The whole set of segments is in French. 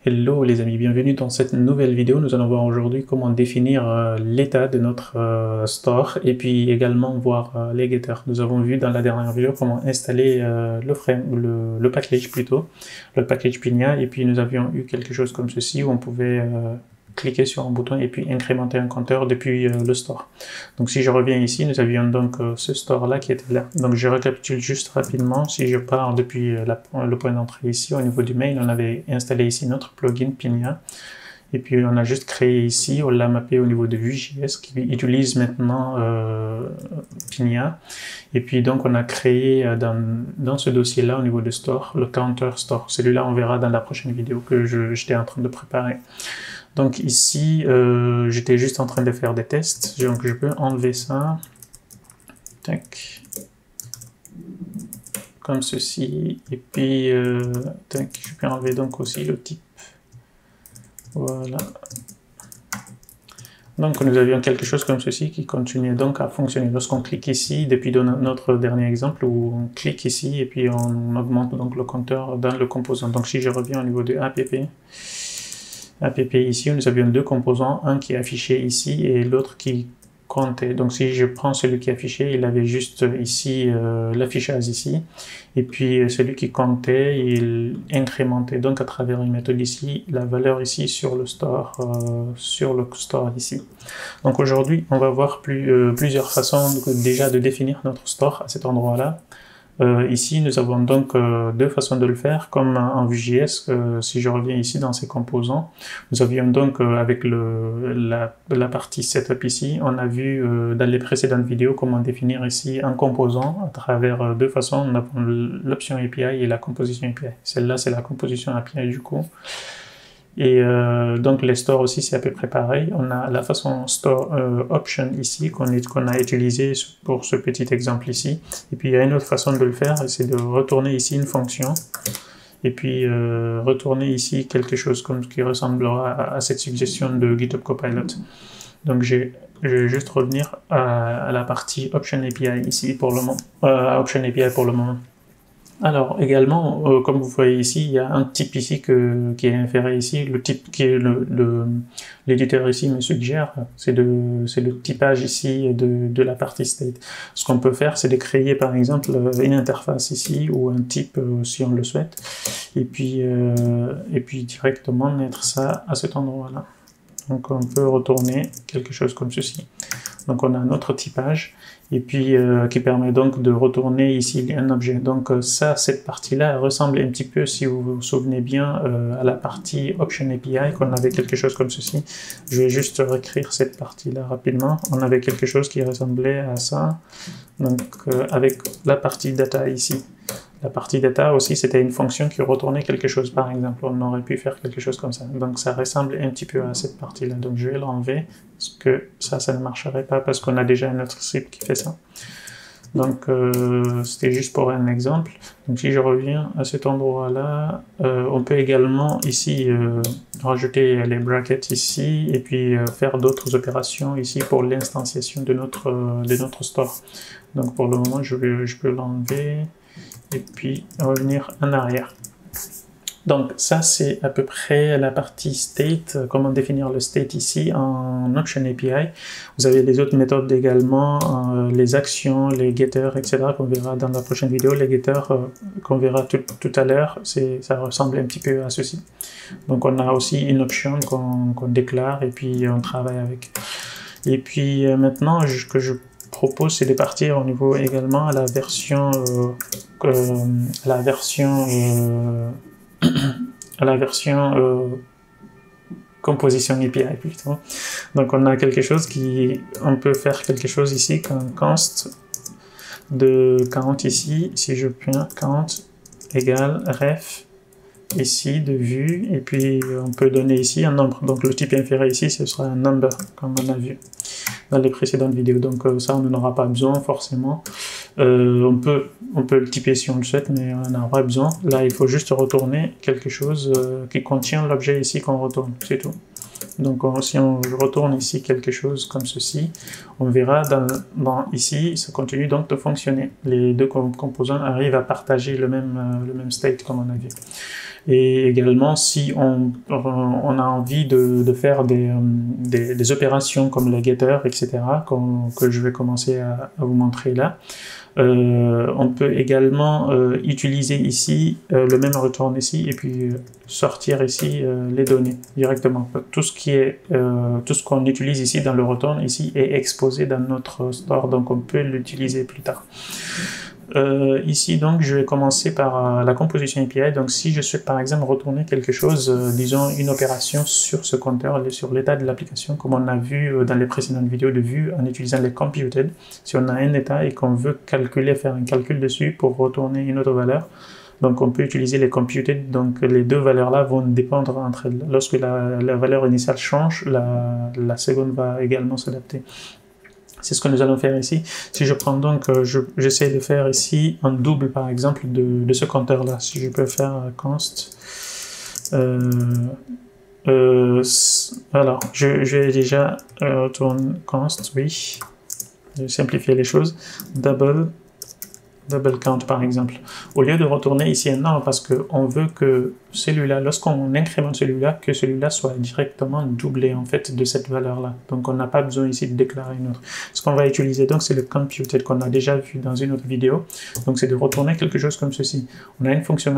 Hello les amis, bienvenue dans cette nouvelle vidéo. Nous allons voir aujourd'hui comment définir l'état de notre store et puis également voir les getters. Nous avons vu dans la dernière vidéo comment installer le package plutôt, le package Pinia, et puis nous avions eu quelque chose comme ceci où on pouvait cliquer sur un bouton et puis incrémenter un compteur depuis le store. Donc si je reviens ici, nous avions donc ce store là qui était là. Donc je récapitule juste rapidement. Si je pars depuis le point d'entrée ici au niveau du mail, on avait installé ici notre plugin Pinia. Et puis on a juste créé ici, on l'a mappé au niveau de Vue.js qui utilise maintenant Pinia. Et puis donc on a créé dans ce dossier là au niveau de store, le counter store. Celui-là on verra dans la prochaine vidéo que j'étais en train de préparer. Donc ici, j'étais juste en train de faire des tests, donc je peux enlever ça, tac, comme ceci, et puis tac, je peux enlever donc aussi le type, voilà. Donc nous avions quelque chose comme ceci qui continuait donc à fonctionner. Lorsqu'on clique ici, depuis notre dernier exemple où on clique ici et puis on augmente donc le compteur dans le composant. Donc si je reviens au niveau de app, ici, nous avions deux composants, un qui est affiché ici et l'autre qui comptait. Donc si je prends celui qui est affiché, il avait juste ici l'affichage ici, et puis celui qui comptait, il incrémentait donc à travers une méthode ici la valeur ici sur le store ici. Donc aujourd'hui, on va voir plusieurs façons déjà de définir notre store à cet endroit-là. Ici, nous avons donc deux façons de le faire, comme en Vue.js. Si je reviens ici dans ces composants, nous avions donc avec la partie setup ici, on a vu dans les précédentes vidéos comment définir ici un composant à travers deux façons. On a l'option API et la composition API. Celle-là, c'est la composition API du coup. Et donc les stores aussi c'est à peu près pareil. On a la façon store option ici qu'on a utilisé pour ce petit exemple ici. Et puis il y a une autre façon de le faire, c'est de retourner ici une fonction. Et puis retourner ici quelque chose comme qui ressemblera à cette suggestion de GitHub Copilot. Donc je vais juste revenir à la partie option API ici pour le moment. Option API pour le moment. Alors également, comme vous voyez ici, il y a un type ici qui est inféré ici, le type qui est l'éditeur ici me suggère, c'est le typage ici de la partie state. Ce qu'on peut faire, c'est de créer par exemple une interface ici ou un type si on le souhaite, et puis directement mettre ça à cet endroit-là. Donc on peut retourner quelque chose comme ceci. Donc on a notre typage et puis qui permet donc de retourner ici un objet. Donc cette partie-là ressemble un petit peu, si vous vous souvenez bien, à la partie Option API, qu'on avait quelque chose comme ceci. Je vais juste réécrire cette partie-là rapidement. On avait quelque chose qui ressemblait à ça, donc avec la partie data ici. La partie data aussi, c'était une fonction qui retournait quelque chose, par exemple. On aurait pu faire quelque chose comme ça. Donc ça ressemble un petit peu à cette partie-là. Donc je vais l'enlever, parce que ça ne marcherait pas, parce qu'on a déjà un autre script qui fait ça. Donc c'était juste pour un exemple. Donc si je reviens à cet endroit-là, on peut également ici rajouter les brackets ici, et puis faire d'autres opérations ici pour l'instanciation de notre store. Donc pour le moment, je peux l'enlever et puis revenir en arrière. Donc ça c'est à peu près la partie state, comment définir le state ici en Option API. Vous avez les autres méthodes également, les actions, les getters, etc. qu'on verra dans la prochaine vidéo. Les getters qu'on verra tout à l'heure, ça ressemble un petit peu à ceci. Donc on a aussi une option qu'on déclare et puis on travaille avec. Et puis maintenant que je propose, c'est de partir au niveau également à la version composition API plutôt. Donc on a quelque chose on peut faire quelque chose ici comme const de count ici, si je prends count égale ref ici de vue, et puis on peut donner ici un nombre. Donc le type inféré ici ce sera un number comme on a vu dans les précédentes vidéos. Donc ça on n'en aura pas besoin forcément. On peut le typer si on le souhaite, mais on n'en aura pas besoin. Là il faut juste retourner quelque chose qui contient l'objet ici qu'on retourne, c'est tout. Donc si on retourne ici quelque chose comme ceci, on verra ici ça continue donc de fonctionner. Les deux composants arrivent à partager le même state comme on a vu. Et également, si on a envie de faire des opérations comme le getter, etc., que je vais commencer à vous montrer là, on peut également utiliser ici le même return ici et puis sortir ici les données directement. Tout ce qu'on utilise ici dans le return ici est exposé dans notre store, donc on peut l'utiliser plus tard. Ici donc je vais commencer par la composition API. Donc si je souhaite par exemple retourner quelque chose, disons une opération sur ce compteur, sur l'état de l'application, comme on a vu dans les précédentes vidéos de vue en utilisant les computed, si on a un état et qu'on veut calculer, faire un calcul dessus pour retourner une autre valeur, donc on peut utiliser les computed, donc les deux valeurs là vont dépendre entre elles. Lorsque la valeur initiale change, la seconde va également s'adapter. C'est ce que nous allons faire ici. Si je prends donc, j'essaie de faire ici un double par exemple de ce compteur là. Si je peux faire const. Alors, je vais déjà retourner const, oui. Je vais simplifier les choses. Double count par exemple. Au lieu de retourner ici un nombre, parce qu'on veut que celui-là, lorsqu'on incrémente celui-là, que celui-là soit directement doublé en fait de cette valeur-là. Donc on n'a pas besoin ici de déclarer une autre. Ce qu'on va utiliser donc c'est le computed qu'on a déjà vu dans une autre vidéo. Donc c'est de retourner quelque chose comme ceci. On a une fonction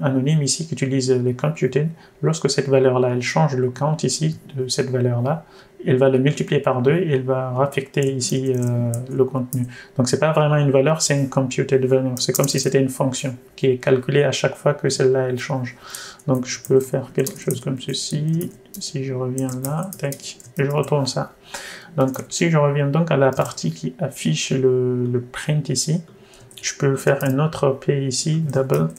anonyme ici qui utilise les computed. Lorsque cette valeur-là, elle change le count ici de cette valeur-là, elle va le multiplier par 2 et elle va raffecter ici le contenu. Donc c'est pas vraiment une valeur, c'est une computed value. C'est comme si c'était une fonction qui est calculée à chaque fois que celle-là elle change. Donc je peux faire quelque chose comme ceci. Si je reviens là, tac, je retourne ça. Donc si je reviens donc à la partie qui affiche le print ici, je peux faire un autre P ici, double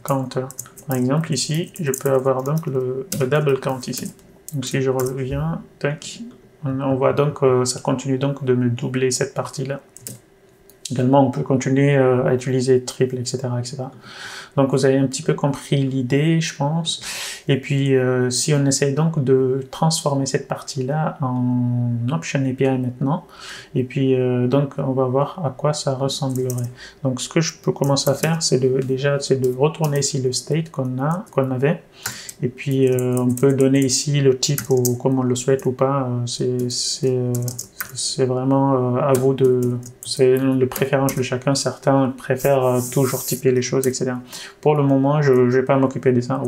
counter. Par exemple ici, je peux avoir donc le double count ici. Donc si je reviens, tac, on voit donc ça continue donc de me doubler cette partie-là. Également, on peut continuer à utiliser triple, etc., etc. Donc vous avez un petit peu compris l'idée, je pense. Et puis si on essaye donc de transformer cette partie-là en Option API maintenant, et puis donc on va voir à quoi ça ressemblerait. Donc ce que je peux commencer à faire, c'est de retourner ici le state qu'on avait. Et puis on peut donner ici le type comme on le souhaite ou pas. C'est vraiment à vous c'est de préférence de chacun. Certains préfèrent toujours typer les choses, etc. Pour le moment, je ne vais pas m'occuper de ça.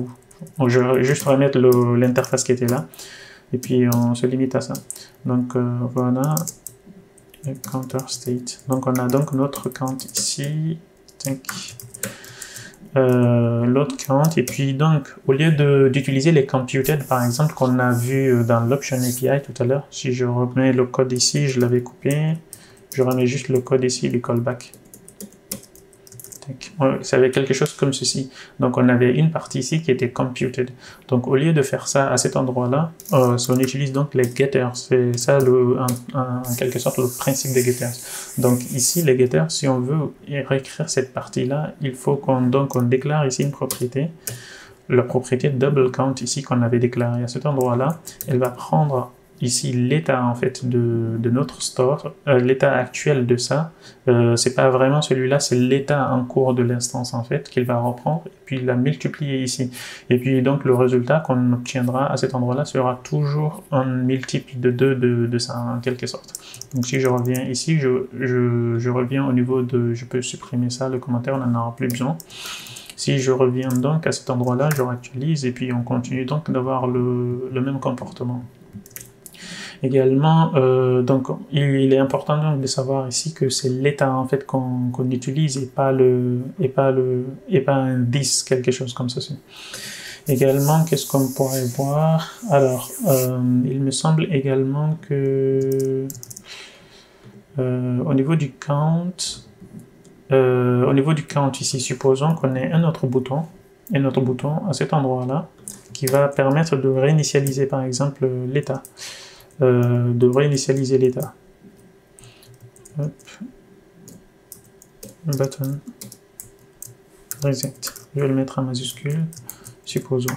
Je vais juste remettre l'interface qui était là. Et puis on se limite à ça. Donc voilà. Counter state. Donc on a donc notre count ici. L'autre count, et puis donc au lieu d'utiliser les computed par exemple qu'on a vu dans l'option API tout à l'heure, si je remets le code ici, je l'avais coupé, je remets juste le code ici du callback. Ça avait quelque chose comme ceci. Donc on avait une partie ici qui était computed. Donc au lieu de faire ça à cet endroit-là, on utilise donc les getters. C'est ça en quelque sorte le principe des getters. Donc ici les getters, si on veut réécrire cette partie-là, il faut qu'on déclare ici une propriété. La propriété double count ici qu'on avait déclarée à cet endroit-là, elle va prendre ici l'état en fait de notre store, l'état actuel de ça, c'est pas vraiment celui-là, c'est l'état en cours de l'instance en fait qu'il va reprendre et puis la multiplier ici. Et puis donc le résultat qu'on obtiendra à cet endroit-là sera toujours un multiple de 2 de ça en quelque sorte. Donc si je reviens ici, je reviens au niveau de, je peux supprimer ça, le commentaire, on n'en aura plus besoin. Si je reviens donc à cet endroit-là, je réactualise et puis on continue donc d'avoir le même comportement. Également, donc il est important donc de savoir ici que c'est l'état en fait qu'on utilise et pas un 10, quelque chose comme ceci. Également, qu'est-ce qu'on pourrait voir? Alors, il me semble également que au niveau du count ici, supposons qu'on ait un autre bouton à cet endroit-là qui va permettre de réinitialiser par exemple l'état. Button reset. Je vais le mettre en majuscule, supposons.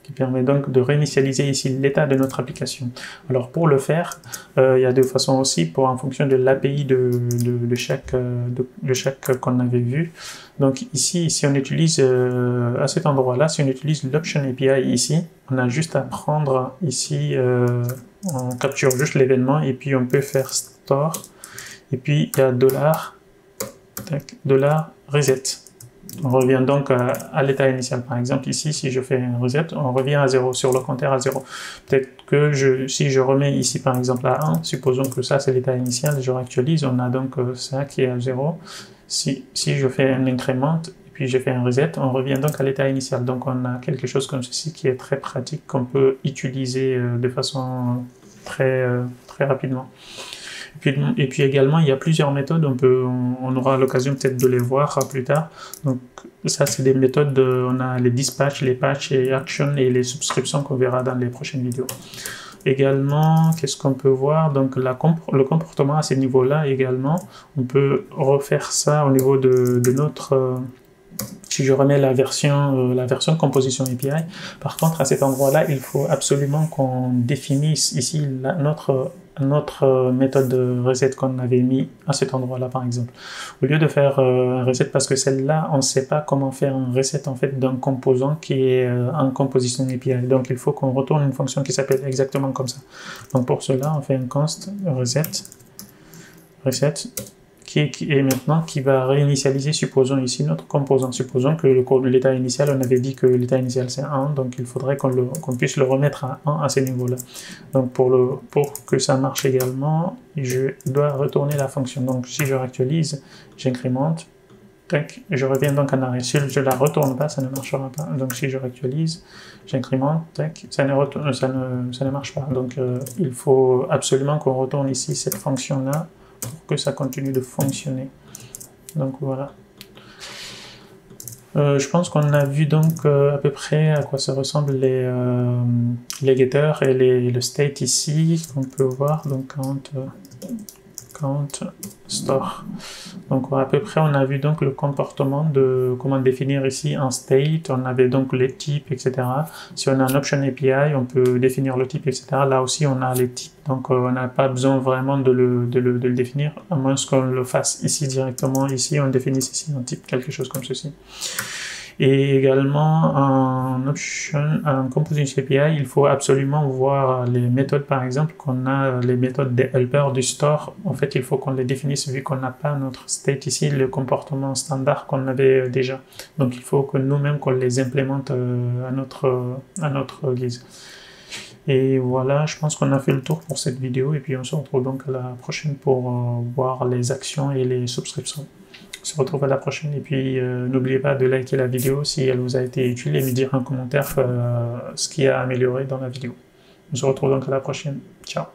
Et permet donc de réinitialiser ici l'état de notre application. Alors pour le faire, il y a deux façons aussi en fonction de l'API de chaque qu'on avait vu. Donc ici, si on utilise à cet endroit-là, si on utilise l'Option API ici, on a juste à prendre ici, on capture juste l'événement et puis on peut faire store et puis il y a $reset. On revient donc à l'état initial. Par exemple, ici, si je fais un reset, on revient à 0, sur le compteur à 0. Peut-être que si je remets ici, par exemple, à 1, supposons que ça, c'est l'état initial, je réactualise, on a donc ça qui est à 0. Si je fais un incrément, et puis je fais un reset, on revient donc à l'état initial. Donc, on a quelque chose comme ceci qui est très pratique, qu'on peut utiliser de façon très rapidement. Et puis également, il y a plusieurs méthodes, on aura l'occasion peut-être de les voir plus tard. Donc ça, c'est des méthodes, on a les dispatch, les patch et action et les subscriptions qu'on verra dans les prochaines vidéos. Également, qu'est-ce qu'on peut voir? Donc le comportement à ces niveaux-là également, on peut refaire ça au niveau de notre... si je remets la version composition API, par contre à cet endroit-là, il faut absolument qu'on définisse ici notre méthode de reset qu'on avait mis à cet endroit-là par exemple. Au lieu de faire un reset, parce que celle-là, on ne sait pas comment faire un reset en fait d'un composant qui est en composition API. Donc il faut qu'on retourne une fonction qui s'appelle exactement comme ça. Donc pour cela, on fait un const reset et maintenant qui va réinitialiser, supposons ici notre composant. Supposons que l'état initial, on avait dit que l'état initial c'est 1, donc il faudrait qu'on puisse le remettre à 1 à ce niveau-là. Donc pour que ça marche également, je dois retourner la fonction. Donc si je réactualise, j'incrémente, je reviens donc en arrière. Si je ne la retourne pas, ça ne marchera pas. Donc si je réactualise, j'incrémente, ça ne marche pas. Donc il faut absolument qu'on retourne ici cette fonction-là pour que ça continue de fonctionner. Donc voilà. Je pense qu'on a vu donc à peu près à quoi ça ressemble les getters et le state ici qu'on peut voir. Donc count store. Donc à peu près on a vu donc le comportement de comment définir ici un state. On avait donc les types, etc. Si on a un option API, on peut définir le type, etc. Là aussi on a les types, donc on n'a pas besoin vraiment de le définir, à moins qu'on le fasse ici directement. Ici on définit ici un type, quelque chose comme ceci. Et également en composition API, il faut absolument voir les méthodes, par exemple, qu'on a les méthodes des helpers du store. En fait, il faut qu'on les définisse vu qu'on n'a pas notre state ici, le comportement standard qu'on avait déjà. Donc, il faut que nous-mêmes qu'on les implémente à notre guise. Et voilà, je pense qu'on a fait le tour pour cette vidéo. Et puis, on se retrouve donc à la prochaine pour voir les actions et les subscriptions. On se retrouve à la prochaine et puis n'oubliez pas de liker la vidéo si elle vous a été utile et me dire en commentaire ce qui a amélioré dans la vidéo. On se retrouve donc à la prochaine. Ciao.